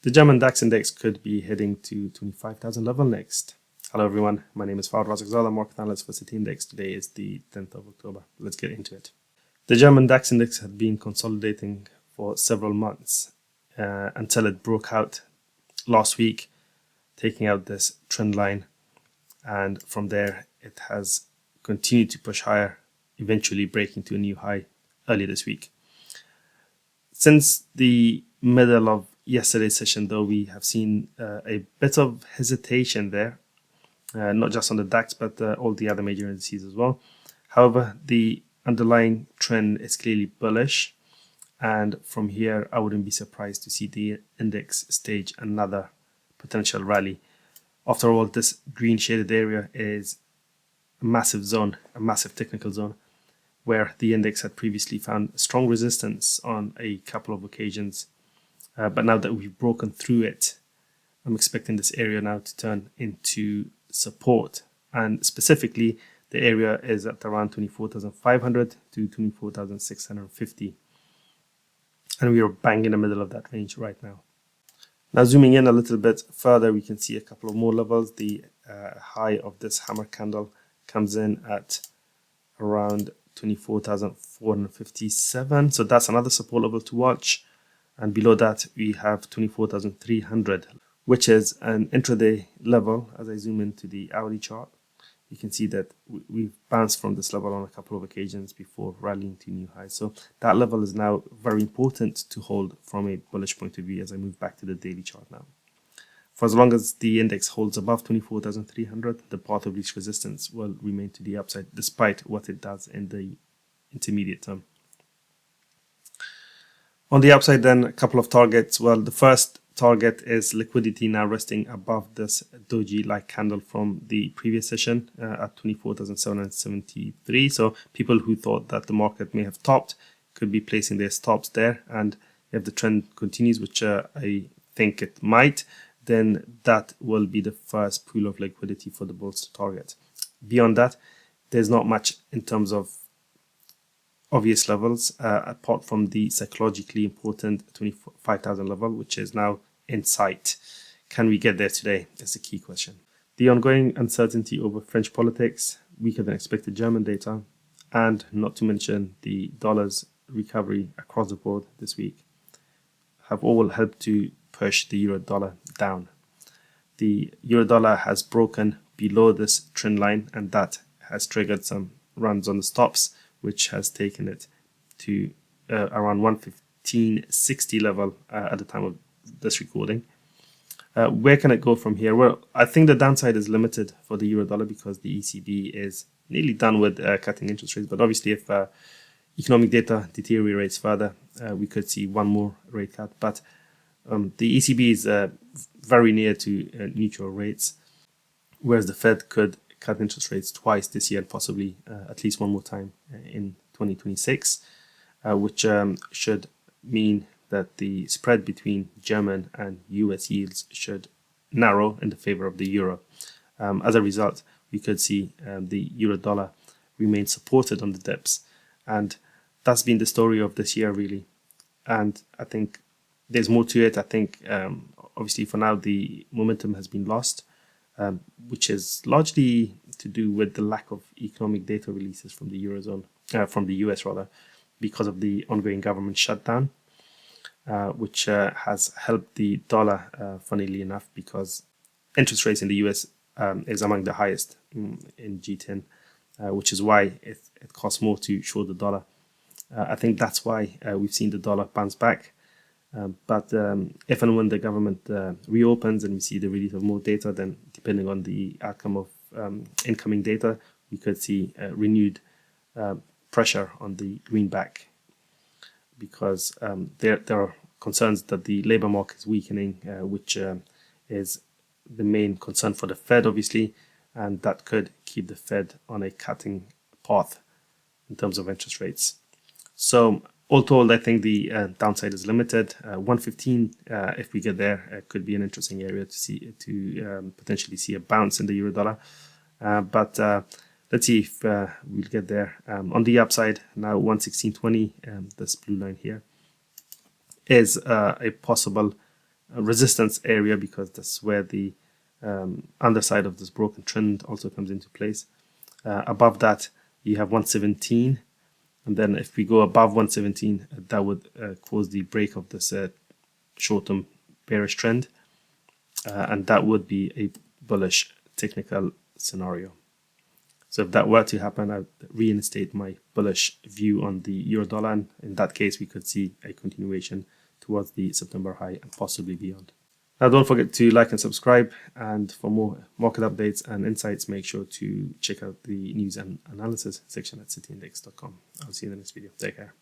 The German DAX index could be heading to 25,000 level next. Hello everyone, my name is Fawad Razakzada, market analyst for City Index. Today is the 10th of October. Let's get into it. The German DAX index had been consolidating for several months until it broke out last week, taking out this trend line, and from there it has continued to push higher, eventually breaking to a new high early this week. Since the middle of yesterday's session, though, we have seen a bit of hesitation there, not just on the DAX, but all the other major indices as well. However, the underlying trend is clearly bullish, and from here, I wouldn't be surprised to see the index stage another potential rally. After all, this green shaded area is a massive zone, a massive technical zone, where the index had previously found strong resistance on a couple of occasions. But now that we've broken through it, I'm expecting this area now to turn into support. And specifically, the area is at around 24,500 to 24,650. And we are bang in the middle of that range right now. Now, zooming in a little bit further, we can see a couple of more levels. The high of this hammer candle comes in at around 24,457. So that's another support level to watch. And below that, we have 24,300, which is an intraday level. As I zoom into the hourly chart, you can see that we've bounced from this level on a couple of occasions before rallying to new highs. So that level is now very important to hold from a bullish point of view as I move back to the daily chart now. For as long as the index holds above 24,300, the path of least resistance will remain to the upside, despite what it does in the intermediate term. On the upside then, a couple of targets. Well, the first target is liquidity now resting above this doji-like candle from the previous session at 24,773. So people who thought that the market may have topped could be placing their stops there. And if the trend continues, which I think it might, then that will be the first pool of liquidity for the bulls to target. Beyond that, there's not much in terms of obvious levels, apart from the psychologically important 25,000 level, which is now in sight. Can we get there today? That's the key question. The ongoing uncertainty over French politics, weaker than expected German data, and not to mention the dollar's recovery across the board this week, have all helped to push the euro dollar down. The euro dollar has broken below this trend line, and that has triggered some runs on the stops, which has taken it to around 115.60 level at the time of this recording. Where can it go from here? Well, I think the downside is limited for the euro dollar because the ECB is nearly done with cutting interest rates. But obviously, if economic data deteriorates further, we could see one more rate cut. But the ECB is very near to neutral rates, whereas the Fed could cut interest rates twice this year and possibly at least one more time in 2026, which should mean that the spread between German and US yields should narrow in the favor of the euro. As a result, we could see the euro dollar remain supported on the dips, and that's been the story of this year really. And I think there's more to it. I think obviously for now the momentum has been lost, which is largely to do with the lack of economic data releases from the Eurozone, from the US rather, because of the ongoing government shutdown, which has helped the dollar, funnily enough, because interest rates in the US is among the highest in G10, which is why it costs more to short the dollar. I think that's why we've seen the dollar bounce back. But if and when the government reopens and we see the release of more data, then depending on the outcome of incoming data, we could see renewed pressure on the greenback, because there are concerns that the labor market is weakening, which is the main concern for the Fed, obviously, and that could keep the Fed on a cutting path in terms of interest rates. So all told, I think the downside is limited. 115, if we get there, could be an interesting area to potentially see a bounce in the euro dollar. But let's see if we'll get there. On the upside, now 116.20, this blue line here, is a possible resistance area, because that's where the underside of this broken trend also comes into place. Above that, you have 117. And then if we go above 117, that would cause the break of this short-term bearish trend. And that would be a bullish technical scenario. So if that were to happen, I'd reinstate my bullish view on the euro dollar. And in that case, we could see a continuation towards the September high and possibly beyond. Now, don't forget to like and subscribe. And for more market updates and insights, make sure to check out the news and analysis section at cityindex.com. I'll see you in the next video. Take care.